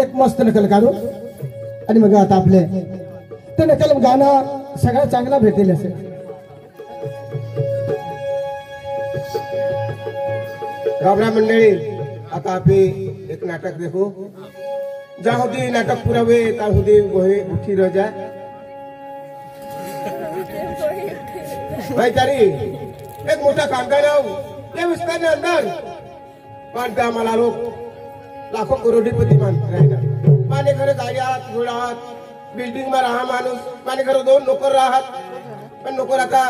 एक मस्त नकल काढू आणि मग आता आपले ते नकल गाणं सगळं चांगला भेटेल असेल. गावरा मंडळी आता आपली एक नाटक देखो ज्यामध्ये नाटक पुरावे त्यामध्ये गोहे उठी रजा भाई तारी एक मोठा कामगार त्या विस्तारने अंदर पण त्या मला लोक लाखो करोडीपती राहतात. माझे घर गाड्यात घोडात बिल्डिंग मा राहा माणूस माझे घर 2 नोकर राहत पण नोकर आता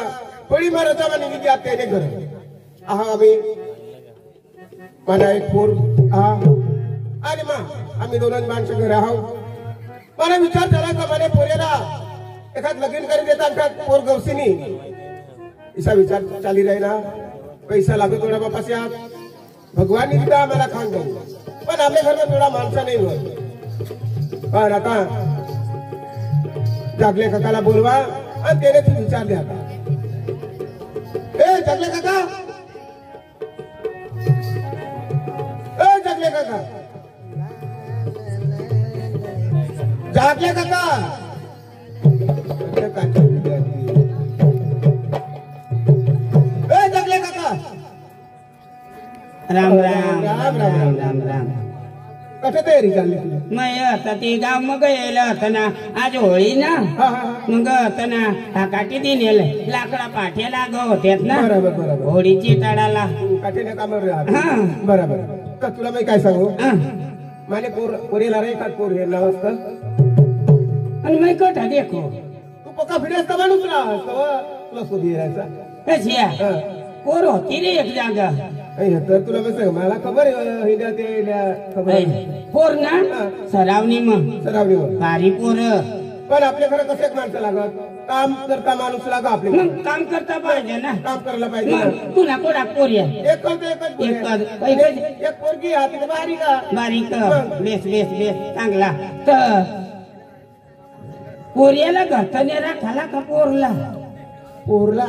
थोडी मारायचा आणि निघी आत त्याने घर आहा आम्ही मला एक पोर हा आणि मा आम्ही 2 माणसं घर आहोत. मला विचार झाला का माझ्या पोरेला एखाद लगीन करी देतात का पोर गवसीनी ऐसा विचार चाली राहिला. पैसा लागत थोड़ा बापा से आप भगवान ने दिया हमारा खानदान पण आपल्या घर में थोड़ा माणसा नहीं हुआ. पण आता जागले काकाला बोलवा आणि त्याने तू विचार द्या. ए जागले काका, ए जागले काका, जागले काका राम राम राम राम राम राम. कशा तयारी चालली तुझी? मैं आता ते गाव मग येलं होतं ना आज होळी ना मग होतं ना हाकाटी दिन येलं लाकडा पाठ्या लाग होत्यात ना बरोबर बरोबर होळीची टाळाला काठीने कामावर राहत. बरोबर का तुला मी काय सांगू माने पोरीला रे का पोर हे नाव असतं आणि मैं कोठा देखो तू पक्का फिरे असता माणूस ना तुला शोधी यायचा कशी पोर होती रे एक जागा तर तुला मी सांग मला खबर हिंद्या ते खबर पोर ना सरावणी मग सरावणी भारी पोर पण आपल्या घरात कसे माणसं लागत काम करता माणूस लागा आपले मग काम करता पाहिजे ना काम करायला पाहिजे. तुला कोणा पोरी एक करतो एक पोरगी हाती बारीक बारीक बेस बेस बेस चांगला तर पोरियाला घरचा राखाला का पोरला पोरला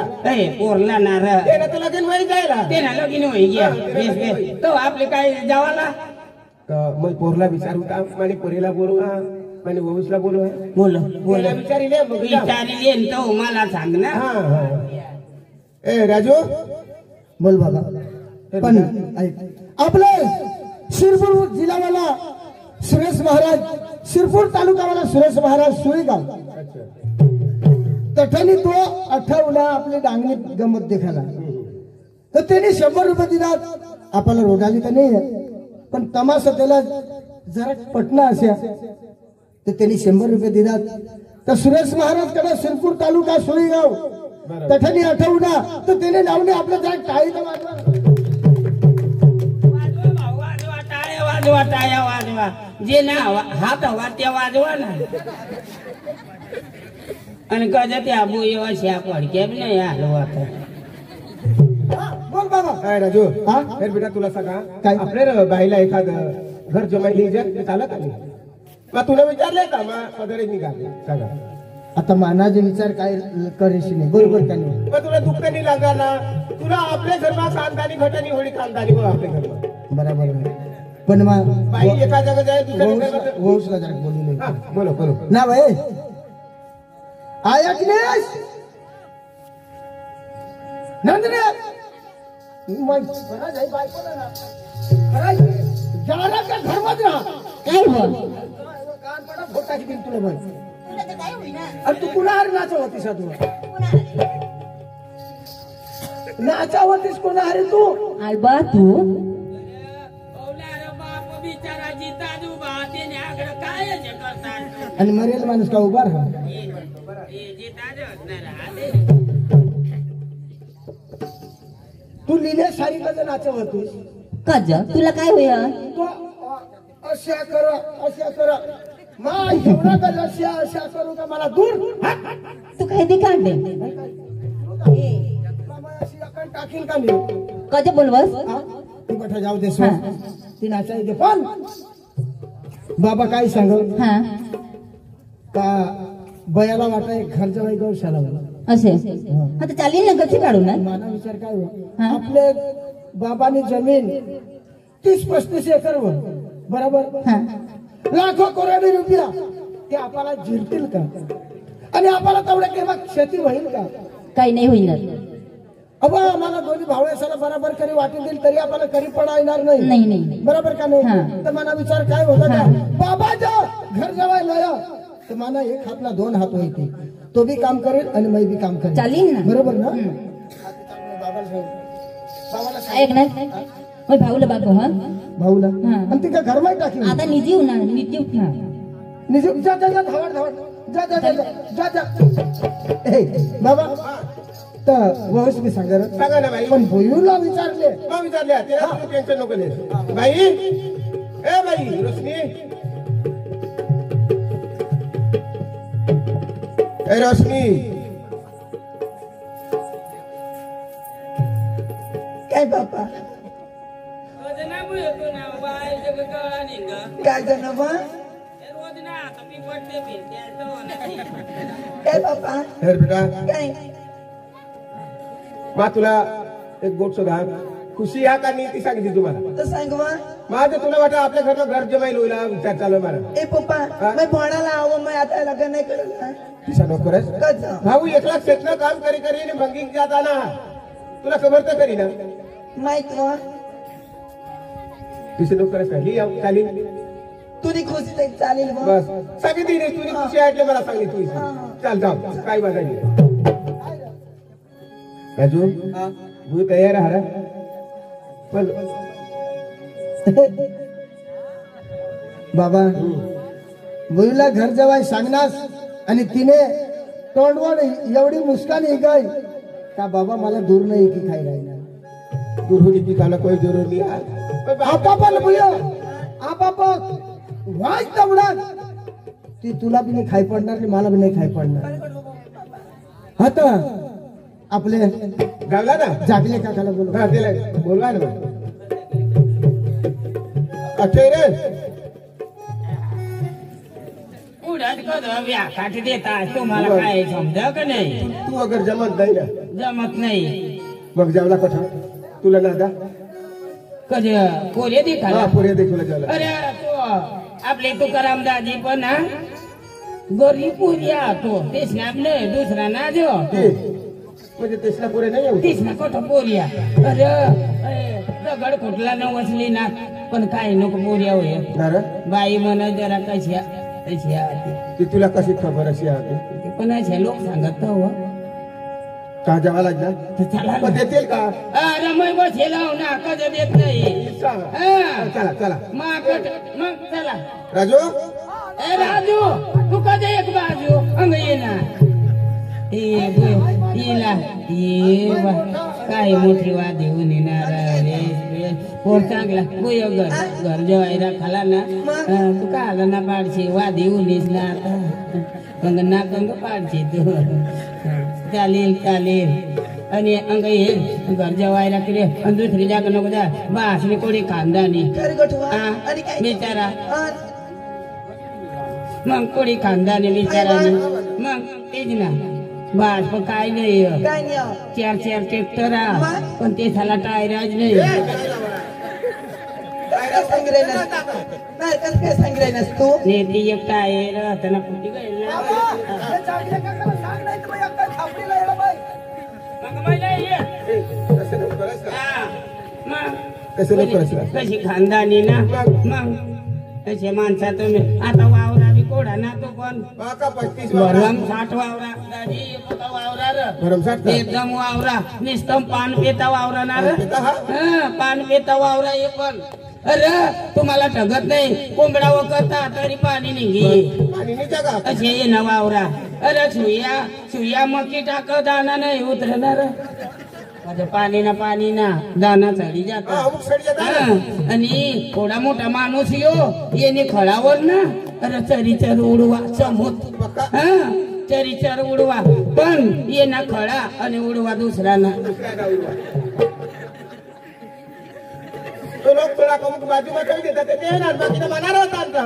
पोरला नार त्याला तर लगीन वय जायला त्याला लगीन होई गया बेस बेस तो आपले काय जावाला मग पोरला विचारू का माझ्या पोरीला बोलू माझ्या वहुसला बोलू बोल बोल विचारिले विचारिले तो मला सांग ना. ए राजू बोल बाबा. पण ऐक आपले शिरपूर जिल्हावाला सुरेश महाराज शिरपूर तालुकावाला सुरेश महाराज सुळेगाव तठणी तो 18 आपली डांगणी गंमत देखायला तर त्याने 100 रुपये दिलात. आपल्याला रोडाली तर नाही पण तमाशा त्याला जरा पटना अशा तर त्यांनी 100 रुपये दिलात. तर सुरेश महाराज कडे शिरपूर तालुका सुळेगाव तठणी 18 तर त्याने लावणे आपलं जरा टाळी तर वाजवा टाळ्या वाजवा जे ना हात हवा त्या वाजवा ना आणि कदा त्या आबू येवा शा पडक्या बी नाही आलो आता. बोल बाबा. काय राजू फिर बेटा तुला सांगा काय आपल्या बाईला एखाद घर जमायली चालत आली मग तुला विचारलंय का मग पदरे निघाले सांगा. आता मानाचे विचार काय करेशी नाही बरोबर का नाही. मग तुला दुःख नाही लागला तुला आपल्या घरमा खानदानी घटनी होळी खानदानी हो आपल्या घरमा बरोबर. पण मग बाई एका जागा जाय दुसऱ्या वहुसला जरा बोलू नये. बोलो बोलो ना भाई आया अखिलेश नंदने मग बरा जाई बायकोला ना खरं जारा का घर मध्ये राहा काय बोल कान पडा फोटाची बिन तुला बोल तुला तर काय होईना अरे तू कुणावर नाचवतीस तू नाचावतीस कुणावर तू आलबा तू आणि मरेल माणूस का उभा राहा तू लिहिल्या सारी कसं नाचवतीस कज तुला काय होय तो अशा कर मा एवढा का अशा करू का मला दूर तू काय ते काढले टाकील का नाही कज बोलवस ती बठा जाऊ दे ती नाचाई दे पण बाबा काय सांग हा का बयाला वाटा एक घर जवाई गौशाला असे आता चालेल ना कशी काढू ना माझा विचार काय हो आपले बाबानी जमीन 30-35 एकर वर बरोबर लाखो करोडी रुपया ते आपल्याला जिरतील का? आणि आपल्याला तेवढं केव्हा क्षती होईल का? काही नाही होईना. अबा आम्हाला दोन्ही भावळेसाला बरोबर करी वाटून देईल तरी आपल्याला करी पडा येणार नाही. नाही नाही बरोबर का हा. नाही? तर मला विचार काय होता का बाबाच्या घर जवळ लया तर मला एक हातला दोन हात होते. तो बी काम करेल आणि मी बी काम करेल. चालील ना. बरोबर ना? हम्म. बाबाला सांग. ऐक ना मग भाऊला बाबू हा भाऊला हा. आणि ती का घरमाई टाकली आता निजी होणार निजी उठणार. निजून जा जा जा धावड धावड जा जा जा जा जा ए बाबा तर वहस मी सांगा सांगा ना बाई. पण भोयूला विचारले मग विचारल्या तिला तुम्ही टेन्शन नको ले बाई. ए बाई रोशनी. ए रोशनी. काय बापा काय झालं बा काय बापा हे बेटा काय मा तुला एक गोष्ट घाल. खुशी ह्या का नीती सांगितली तुम्हाला तर सांग बा माझं तुला वाटतं आपल्या घरनं घर जमाईल होईल हा विचार चालू मला. ए पप्पा मी भणाला आव मी आता लग्न नाही करत दिशा नको रे. भाऊ एकला शेतनं काम करी करी आणि भंगी जाता ना तुला खबर तर करी ना माहित वा दिशा नको करत ही चाली तुझी खुशी तर चालेल बा बस सांगितली नाही तुझी खुशी ऐकली मला सांगितली चाल जाऊ काय बघा राजू तू तयार आहे रा पण बाबा मुलीला घर जवाय सांगनास आणि तिने तोंडवड एवढी मुस्कान काय का बाबा मला दूर नाही की खाई राहिला दूर होने की खाना कोई जरूर नहीं है. आपा पण भुया आपा वाय तेवढा ती तुला बी नाही खाई पडणार आणि मला बी नाही खाई पडणार. आता आपले गावला ना जागले काकाला बोलू. हा दिला बोलवा ना अक्षय रे उडत कधी व्याखाट देता तुम्हाला काय समजा का नाही? तू अगर जमत नाही ना जमत नाही मग जावला कसा तुला नादा कधी कोरे देता हा पुरे देखूला जावला. अरे तो आपले तुकाराम दादी पण ना गरीब पुरिया तो तेच ना आपले दुसरा ना जो म्हणजे तेसला पुरे नाही येऊ तेच ना कोठं पोरिया. अरे दगड कुठला न वसली ना पण काय नको पोरिया होय ना रे बाई म्हण जरा कशा तशी ती तुला कशी खबर अशी आहे ते पण असे लोक सांगत हो का जावा लागला तर चला मग देतील का अरे मग बसेल ना कधी देत नाही सांग. हा. चला चला मग चला राजू ए राजू तू कधी एक बाजू अंग ये ना येला ये काय मोठी वाद येऊन येणार रे पोर चांगला बोय घर जेवायला खाला ना तू का आला ना पाडशी वाद येऊन येस ना आता मग ना गंग पाडशी तू चालेल चालेल आणि अंग येईल घर जेवायला केले आणि दुसरी जागा नको जा बासरी कोणी खानदानी बिचारा मग कोणी खानदानी बिचारा मग तेच ना बास पण काय नाही चार चार ट्रॅक्टर पण ते साला टायराज नाही नेती एक टायर त्यांना कुठे गेल कशी खानदानी ना मग तसे माणसा तुम्ही आता वावरा बी कोडा ना तो पण 35 भरम 60 वावरा दादी वावरा भरम 60 एकदम वावरा निस्तम पान पेता वावरा ना पान पेता वावरा हे पण अरे तुम्हाला ठगत नाही कोंबडा वकरता तरी पाणी निघी पाणी नाही जागा असे ये ना वावरा अरे सुया मकी टाक दाना नाही उतरणार पाणी ना दाना चढी जाता आणि थोडा मोठा माणूस येणे खळावर ना अरे चरीचर उडवा समोर चरीचर उडवा पण ये ना खळा आणि उडवा दुसरा ना तो लोक थोडा कमक बाजू मध्ये देतात ते ना बाकी मनार होता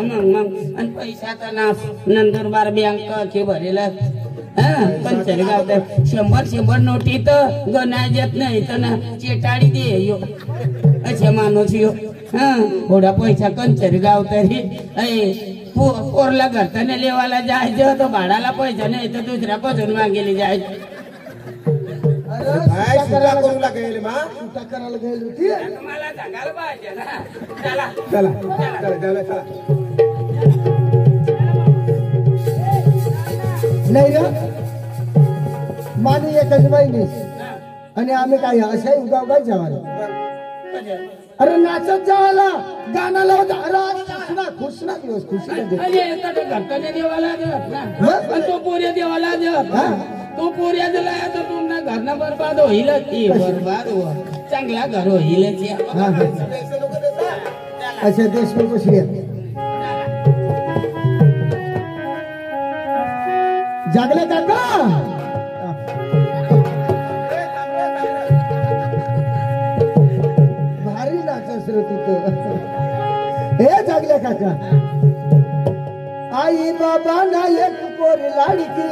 मग आणि पैसा तर ना नंदुरबार बँक के भरेल हा पंचर गावतर 100 नोटी तर गणाय येत नाही तर ना चेटाडी दे यो असे माणूस यो हा थोडा पैसा कंचर गावतरी पोरला घरताना लेवाला जायचं तर भाडाला पैसा नाही तर दुसऱ्या पासून मागेली जायचं काय सुद्धा करू लागेल मा सुट्टा करायला गेली होती मला सांगायला पाहिजे ना चला चला चला चला चला नाही रे माने एकच महिने आणि आम्ही काय अशाही उगा उगा जेवायला अरे नाचत जावाला गाणं लावत अरे खुश ना दिवस खुशी घरताना देवाला देत ना तो पोऱ्या देवाला देत तो पोऱ्या दिला तर तुमना घरना बरबाद होईल ती बरबाद हो चांगला घर होईल अच्छा देश में कुछ जागले काका भारी नाचस रे तू हे जागले काका आई बाबा ना एक पोर लाडकी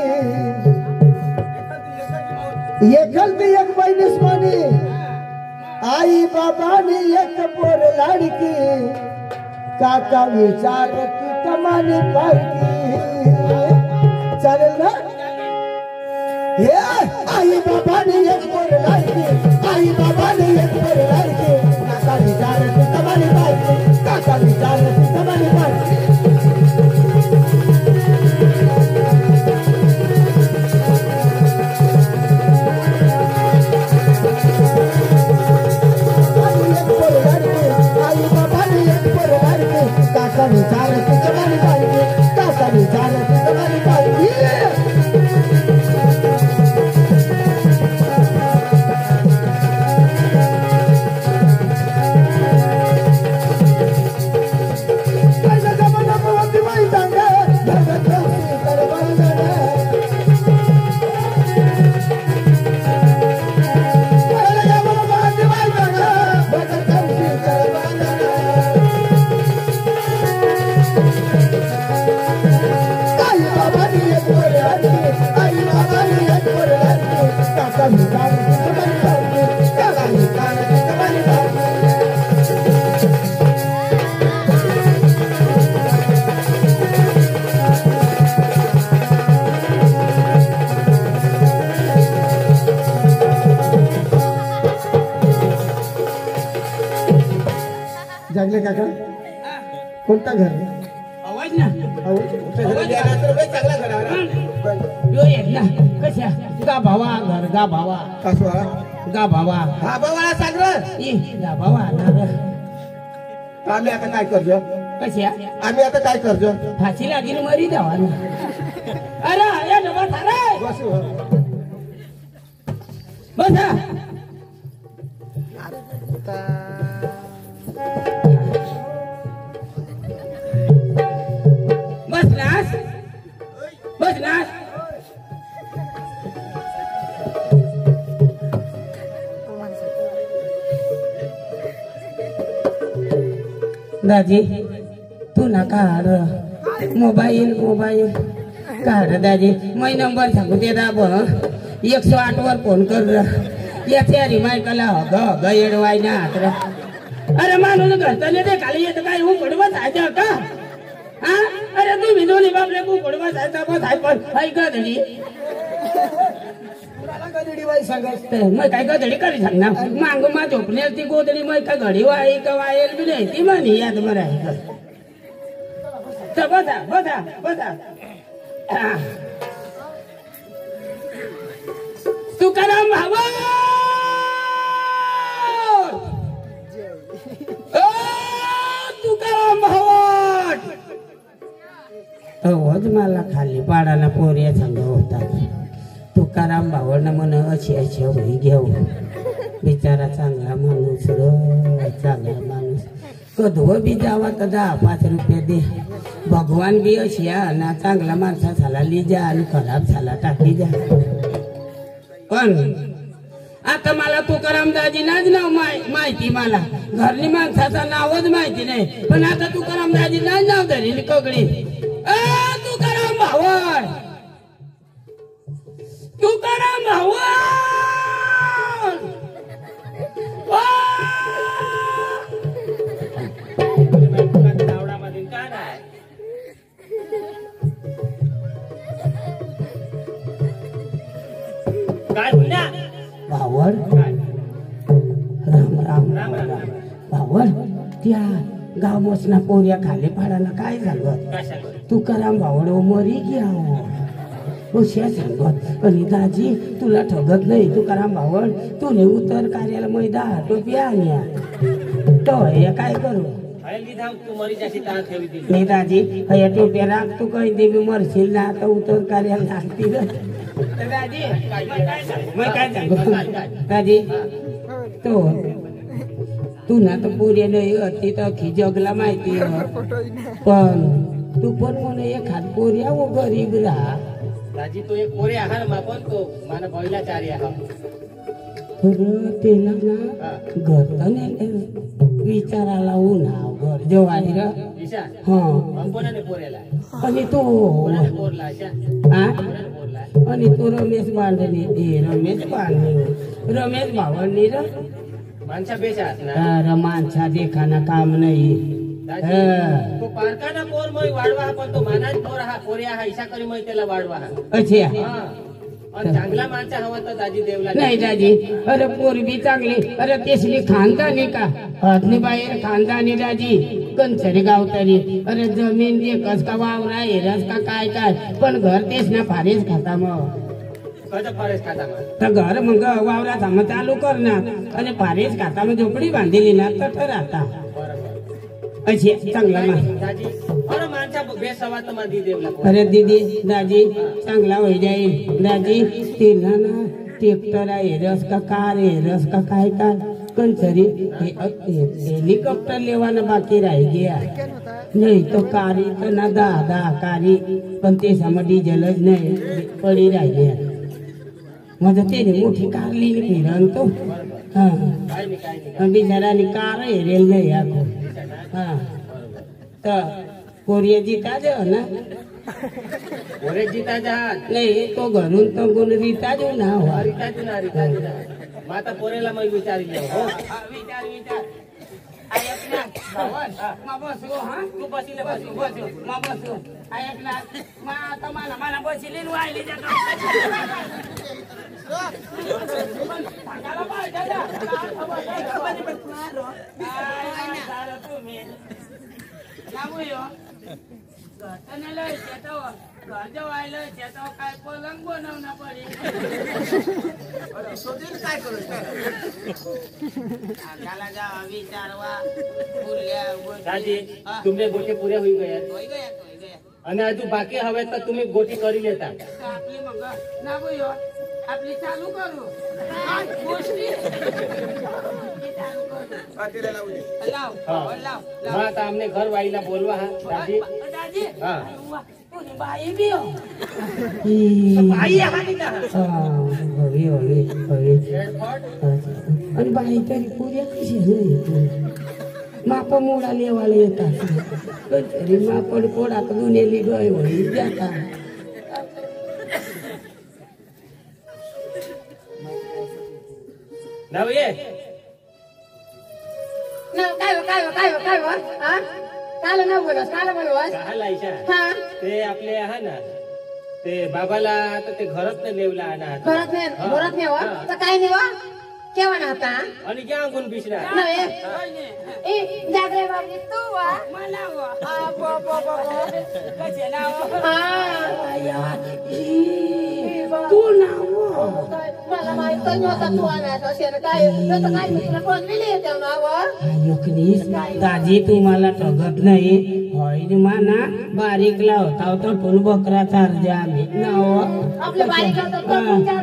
एखलती एक बहिणीस म्हणे आई बाबाने एक पोर लाडकी काका विचारती कमाने पारकी चालेल ना हे आई बाबाने एक पोर लाडकी आई बाबाने एक पोर लाडकी काका विचारती कमाने पारकी काका विचारती कमाने पारकी जागले काका कोणता घर आवाज ना चांगला घरा यो येत ना कशा गा भावा घर गा भावा कसवा गा भावा हा बाबा सांग रे गा भावा आम्ही आता काय करतो कशा आम्ही आता काय करतो फाशी लागेल मरी द्यावा ना अरे या डबा थारे बसू बसा बसलास बसलास दाजी तू ना काढ मोबाईल काढ दाजी मै नंबर सांगू ते दाब 108 वर फोन कर याच्या रिमायकला ग येडवाय ना अरे माणूस घरचाले ते खाली येत काय हो पडवत आहे का हा अरे तुम्ही दोन्ही बापले खूप पडवत आहे बस आहे पण ऐक धडी मग काय गधडी करी सांग ना मांग मा झोपण्याची ती गोदडी मग काय घडी वाई का वायल बी नाही ती म्हणे याद मराय तर बसा बसा बसा तुकाराम भावा तुकाराम भावट अवज मला खाली पाडाला पोऱ्या सांग होता तुकाराम भावना म्हण अशी अशी होई घेऊ बिचारा चांगला माणूस र चांगला माणूस कधव बी जावा तर 10-5 रुपये दे भगवान बी अशी ना चांगला माणसा झाला लिजा आणि खराब झाला टाकी जा पण आता मला तुकाराम दाजी नाच नाव माहिती मला घरली माणसाचं नावच माहिती नाही पण आता तुकाराम दाजी नाच नाव धरली कगडी तुकाराम भावड काय होईना भावड राम राम भावड त्या गाव मसना पोऱ्या खाली पाडायला काय झालं तुकाराम भावड मरी घ्या अशा सांगत आणि दाजी तुला ठगत नाही तुकाराम भावड तुने उतर कार्याला मैदा टोपिया आणल्या तो हे काय करू नाही दाजी या टोप्या राख तू काही देवी मरशील ना आता उतर कार्याला लागतील दाजी मग काय सांगू दाजी तो तू ना तर पुरे नाही ती तर अख्खी जगला माहिती पण तू पण म्हणे एखाद पोऱ्या व गरीब राहा दाजी तो एक पोरे आहार मापन तो माना पहिला चारी आहा त्याला ना घर तर नाही विचाराला उन्हाव घर जेवाय र ईशा हा कोणाने पोऱ्याला आणि तो कोणाने पोरला आशा हा कोणाने पोरला आणि तो रमेश बांधणी रमेश बांधणी रमेश भावनी र माणसा बेश आहात ना अरे माणसा देखाना काम नाही दाजी तो पारकाना पोर मै वाढवा पण तो मानाच पोर हा पोऱ्या हा ईशा करी मै त्याला वाढवा हा अच्छा हा आणि चांगला माणसा हवा तर दाजी देवला नाही दाजी अरे पोरगी चांगली अरे तेसली खानदानी का हदनी बाहेर खानदानी दाजी कंचरी गावतरी अरे जमीन एकच का वावरा हेरच का काय काय पण घर तेच ना फारीच खाता मग कसं फरेस खाता मग तर घर मग वावरा थांब चालू करणार आणि फारीच खाता मग झोपडी बांधली ना तर राहता अशी चांगला ना दाजी अरे माणसा बेस हवा तर मादी देवला अरे दीदी दाजी चांगला होई जाईल दाजी तिला ना ट्रॅक्टर आहे रस का कार आहे रस का काय काय कंचरी हेलिकॉप्टर लेवाना बाकी राही गया नाही तो कारी तर ना दहा कारी पण ते सम डिझेलच नाही पडी राहिली माझं त्याने मोठी कार लिहिली फिरण तो हा काय नाही बिचाराने कार हेरेल नाही आखो हा तर कोरिया जीता जो ना पोरे जीता जहात नाही तो घरून तो गुण रीता जो ना हो रिता जुना माता पोरेला मग विचारी हो विचार विचार ऐक ना मा बसू हा तू बसिले बसू बसू मा बसू ऐक ना मा आता मला बसिले वाहिली जातो काय पलंग बनवणं पडेल काय करू जावा विचारवा दाजी तुमचे गोटे पुरे होई गया आणि अजून बाकी हवे तर तुम्ही गोटी करी लेता आपली मग ना बोयो आपली चालू करू गोष्टी लाव आता हमने घर वाईला बोलवा हा दाजी दाजी हा बाई भी हो बाई आहात का हवी हवी हवी आणि बाई तरी पुऱ्या कशी नाही माप मोडा लेवाला येतात तरी मापड पोडात गुन्हेली गय होई जाता नाव ये ते आपले आहा ना ते बाबाला आता ते घरात नाही लेवला ना घरात नाही हो तर काय नाही हो केव्हा ना आता आणि क्या गुण पिशरा ए जागरे बाबी तू वा तू नाव मला माहित नव्हता तू आणायचा असेल काय तसं काय मी तुला पडलेली येते नाव दाजी तुम्हाला ठगत नाही होय माना बारीक लावता तो ठोल बकरा चारजे आम्ही नाव आपल्या बारीक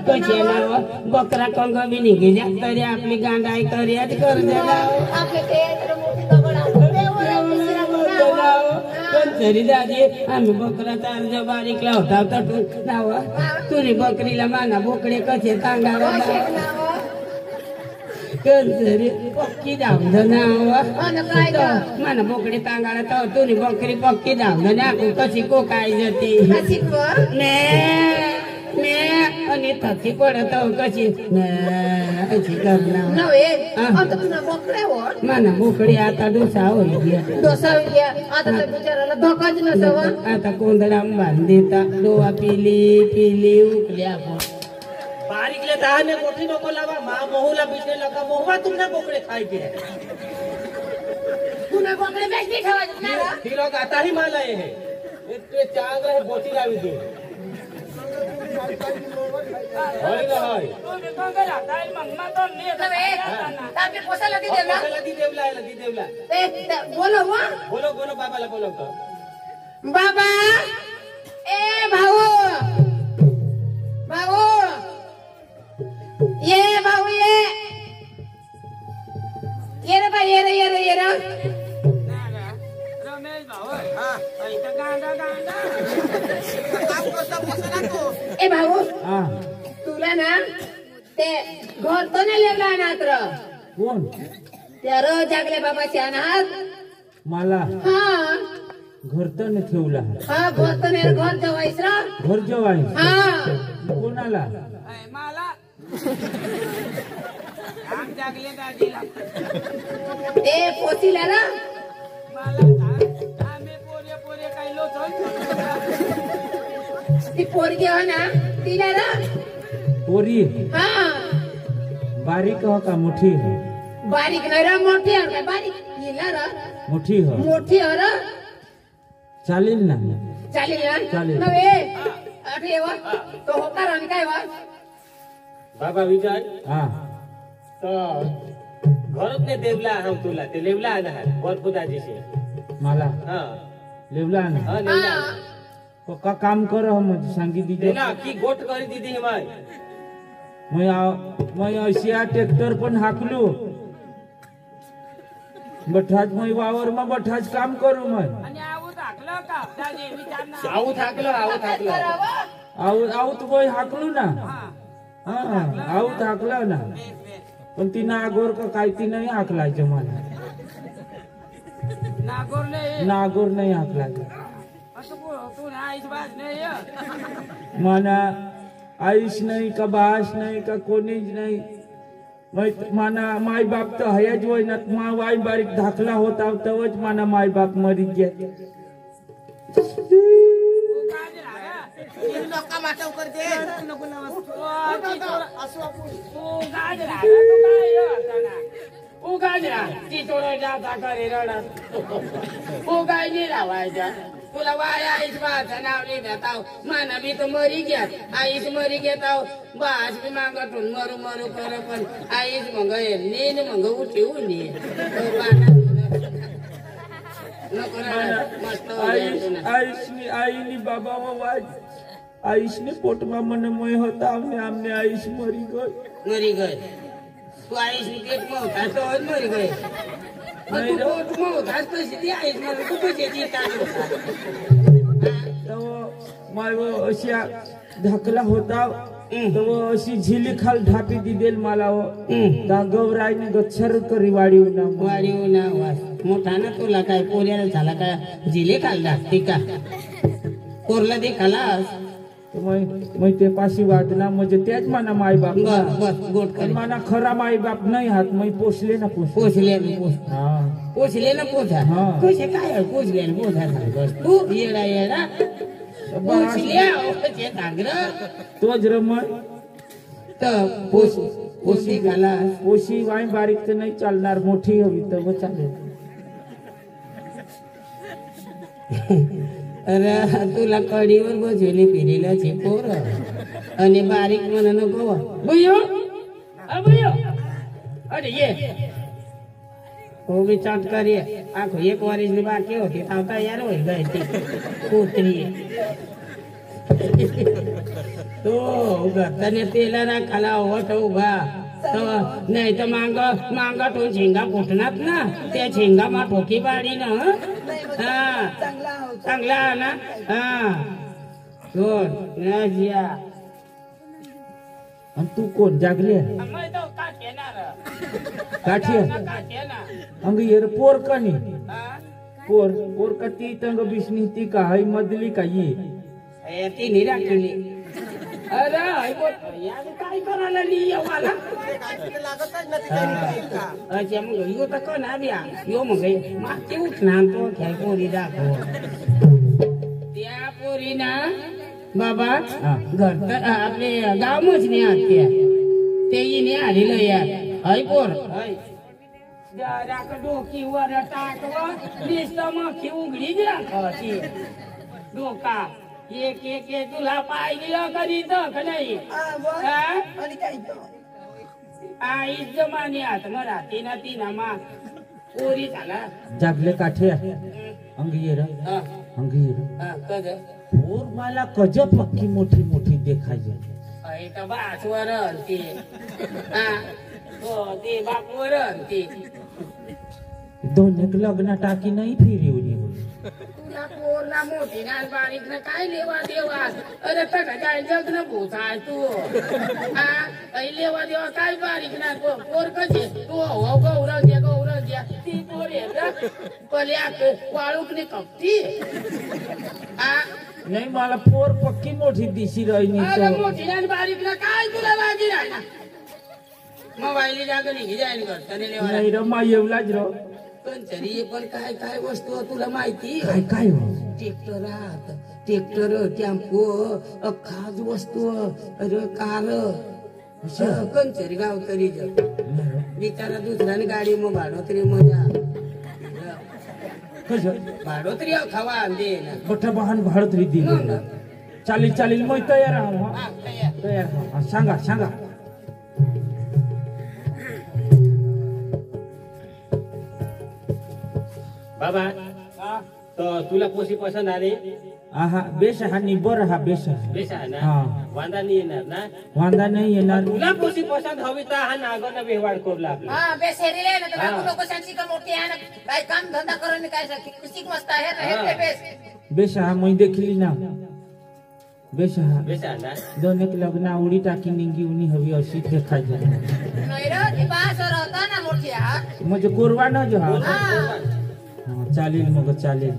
कसे नाव बकरा कंग बी निघे जा तरी आपली गांडाई करियाच कर दे नाव आपले ते मोठी दगड तरी दादी आम्ही बकरा चारजे बारीक लावता तो ठोल नाव तुझी बकरीला माना बोकडे कसे सांगावा कंसरी पक्की धावध नाव माना बोकडे तांगाळा तर तुझी बकरी पक्की धावध ना कशी को काय जाती मैं आणि थकी पडत कशी अशी करणार नव्हे आता तुला बोकड्यावर मला मोकळी आता डोसा होईल डोसा घ्या आता त्या बिचाराला धोकाच नसावा आता कोंदडा बांधता डोवा पिली उकल्या बारीकले दहाने गोठी नको लावा मा मोहूला बिजने लगा मोहवा तुमने बोकडे खाई के तुला बोकडे बेचली ठेवायची ना रे? ही लोग आता ही माला है इतने चांग रहे बोटी लावी दे होय ना होय नव्हे ताके पोसाला ती देला लगी देवला बोलो वा बोलो बाबाला बोलो तो बाबा ए भाऊ ये रे बाई ये रे रमेश भाऊ इथं गांडा ए भाऊ हा तुला ना ते घर तो नाही लेवला नात्र कोण त्या र जागले बाबाचे अनाथ मला हा घर तर नाही ठेवला हा घर तो नाही घर जवायस र घर जेवाय हा कोणाला मला आम जागले दादीला ते पोसीला ना मला आम्ही पोरे काही लोचन ती पोरगी हो ना तिला ना पोरी हा बारीक हो का मोठी हो बारीक नाही रा मोठी हो का बारीक तिला रा मोठी हो मोठी हो रा चालेल ना चालेल ना चालेल. नव्हे अरे वा तो होता आणि काय वा बाबा विजय हा तो घरत ने देवला हम तुला ते लेवला आना है वर पुदाजीशी मला हां लेवला ना हां लेवला हा तो का काम कर मुझे सांगी दीजिए देला की गोट करी दीदी हिमाय मैं अशिया ट्रॅक्टर पण हाकलू बठाज मैं वावर में बठाज काम करू मैं आणि आऊत हाकलं का दादी विचार ना आऊ थाकलो आऊत बोय हाकलू ना हा आऊत हाकला ना पण ती नागोर का काय ती नाही हाकलायचं मला नागोरले नागोर नाही हाकलायचं असं तू आईच बाज नाही माना आईश नाही का बास नाही का कोणीच नाही माना माय बाप तर हयाच वयनात मा वाई बारीक धाकला होता तवच माना माय बाप मरी गे नका माटव करते नको उगाजरा ती थोडं जाता करे रडत उगायनी लावायच्या तुला वाय आईस बाचा नाव लिहिता माना बी तर मरी घ्यात आईस मरी घेताव बास बी मागतून मरू कर पण आईस मग नेन मग उठी उनी नको रडत मस्त आईनी बाबा वाज आईशने पोटमा मन मोय होता आमने आईश मरी गई तू आईस पेट मोठा तो मरी गए तू पोट मोठा तशी ती आईस मला तू कशी ती तो माय वो अशिया धाकला होता तो वो अशी झिली खाल ढापी दिदेल मला वो ता गौराईने गच्छर करी वाढीव ना वास मोठा ना तुला काय पोऱ्याला झाला काय जिले खाल टाकते का पोरला दे खालास मैं ते पाशी वाटना म्हणजे त्याच माना माय बाप बस गोट कर माना खरा माय बाप नाही हात मैं पोसले ना पोचले हा पोचले ना पोचा हा. कसे काय पोचले ना पोचा सांगस तू येडा पोचले धागर तोच रमण तर पोशी घाला पोशी वाई बारीक तर नाही चालणार मोठी हवी तर चालेल अरे तुला कडीवर बसवली फिरेला पोर आणि बारीक म्हणा नको बुयो अरे ये हो बी चटकर ये आखो एक वारीसली बाकी होती ताव तयार होईल गई ती कुत्री तो घरताने तेला ना खाला ओठ उभा नाही तर मांग ठेवून शेंगा फुटणार ना त्या शेंगा मा ठोकी पाडी ना हा चांगला ना हा दोन जिया आणि तू कोण जागले काठी अंग येर पोर कनी पोर का ती तंग बिसनी ती का हई मधली का ये ती निरा केली अरे यार काय करायला लिहि मला लागतच ना तिथे अच्छा मग यो तर कोण आल्या यो मग मागची उठणार तो खेळ पोरी दाखव त्या पोरीना बाबा घर तर आपले गाव मजने आत्या ते येणे आलेलं यार हय पोर हय जरा डोकी वर टाकव नुसतं मग उघडी राखायची डोका एक एक एक तुला पाहिलं कधी तर नाही आईच जमान्यात मराठी ना ती ना मा पोरी झाला जागले काठे अंगीर कद और मला कज पक्की मोठी मोठी देखायची तर बासवर ती हो ते बापवर ती दोन एक लग्न टाकी नाही फिरवली तुला पोर ना मोठी ना बारीक ना काय लेवा देवा अरे तका काय जग न भूसाय तू लेवा देवा काय बारीक ना पोर कशी तू हो गौरव द्या ती पोर आहे पल्या वाळूकने कपती नाही मला पोर पक्की मोठी दिशी राहिली अरे मोठी ना बारीक ना काय तुला लागी राहिला मोबाईल जागा निघी जाईल करताना लेवा नाही र मा येवलाच र कंचरी पण काय काय वस्तू तुला माहिती काय काय ट्रॅक्टर ट्रॅक्टर टेम्पो खास वस्तू अरे कार कंचरी गाव तरी बिचारा दुसऱ्याने गाडी मग भाडोतरी मजा कस भाडोतरी खावा दे ना मोठा वाहन भाडं तरी दिलं चालेल मग तयार आहा तयार सांगा बाबा तो तुला पोशी पसंत आली आहा बेश हा निबर हा बेश बेस आहे ना हा वांदा नाही येणार ना वांदा नाही येणार तुला पोशी पसंत हवी तर हा नागोना व्यवहार करू आपला हा बेसेरी ले ना तर बापू लोक सांगची का मोठी आहे ना काय काम धंदा करून काय कुस्ती मस्त आहे ना हे बेस बेश हा मी देखली ना बेश हा बेस आहे ना दोन एक लग्न आवडी टाकी निंगी उनी हवी अशी देखायची नाही रे ती बासवर होता ना मोठी आहे म्हणजे कोरवा न जो हा हा चालेल मग चालेल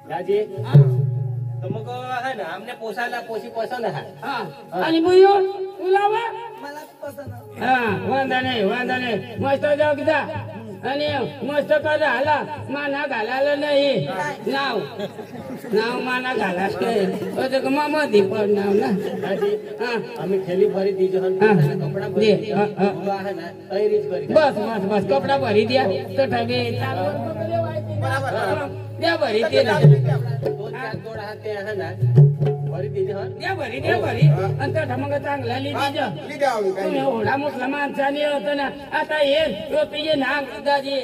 दाजी तर मग है ना आमने पोसायला पोशी पसंत आहे आणि बुयो तुला वा हा वांदा नाही मस्त जाऊ जा आणि मस्त कर आला माना घालायला नाही नाव माना घाला मामा दीपड नाव ना दाजी हा आम्ही खेली भरी दीजो कपडा दे आहे ना तयारीच करी बस कपडा भरी द्या तो ठगे द्या भरी ते ना दोन चार जोड हात ते आहे ना भरी दीजो द्या भरी आणि तो मग चांगला लिहिजा तुम्ही एवढा मोठा माणसाने होत ना आता हे तुझे नाग दाजी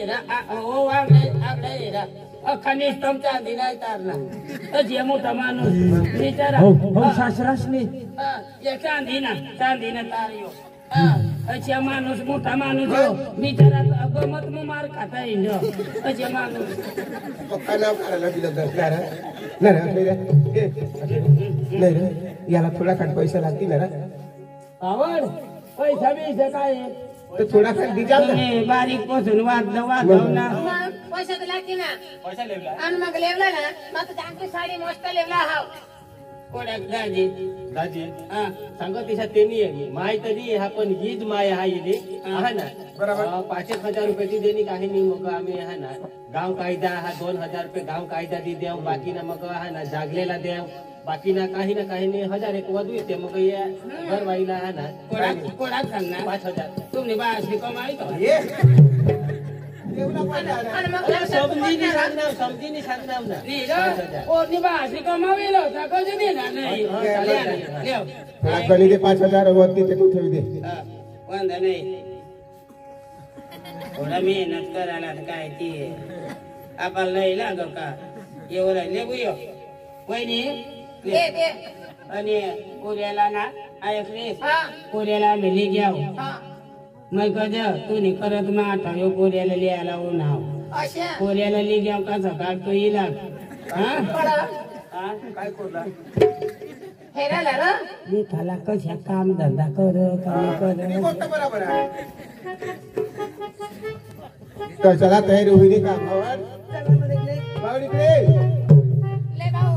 हो आगडे अख्खा निस्तम चांदी नाही तारला जे मोठा माणूस बिचारा हो सासरासने चांदी ना तारियो अच्छा माणूस मोठा माणूस बिचारा गमत मार खाता येईल असे माणूस पक्का नाव काढायला दिलं नाही रे याला थोडा खाट पैसा लागतील ना आवड पैसा बिसा काय तर थोडा खाट दिजाल ना बारीक पासून वाढव ना पैसा तर लागते ना पैसा लेवला आणि मग लेवला ना मग चांगली साडी मस्त लेवला हाव कोणाक दाजी दाजी सांगत तिच्या ते नाही माय तरी हा पण हीच माय हा इथे आहे ना 5,000 रुपयाची देणी काही नाही मग आम्ही आहे ना गाव कायदा हा 2,000 रुपये गाव कायदा दी देव बाकी ना मग आहे ना जागलेला देव बाकी ना काही नाही 1,000 एक वधू येते मग या घरवाईला आहे ना कोणाक सांगणार 5,000 तुम्ही बाशी कमाई का आणि मग समजीने सांगणार ना कोणी बाशी कमावेल होता कधी देणार नाही गणी दे 5,000 वरती ते तू ठेवी दे वांधा नाही थोडा मेहनत करायला काय ती आपल्याला नाही लागो का येऊ राहिले बुयो वहिनी दे आणि कोऱ्याला ना ऐकले हा कोऱ्याला मिली घ्याव हा मग कद तू नाही करत मग आठवयो कोऱ्याला लिहायला नाव अशा कोऱ्याला लिघ्याव का सकाळ तो येईल काय करला हेराला ना मी खाला कशा काम धंदा कर ही गोष्ट बरोबर आहे तर चला तयारी होईल का भावड इकडे ले भाऊ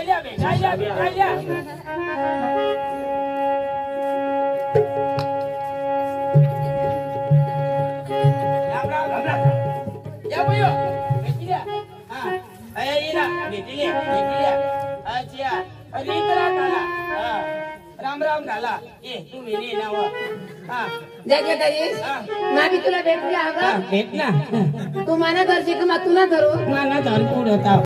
भेटायला भेटायला भेटायला या बोयो भेटिल्या हा अरे इरा भेटिल्या भेटिल्या अच्छा अरे इकडे घाला हा राम राम घाला ये तुम्ही ने नाव हा जगताईस मामी तुला भेटली भेट ना तू माना धरशी का मग तू ना धरू मला धर पुढं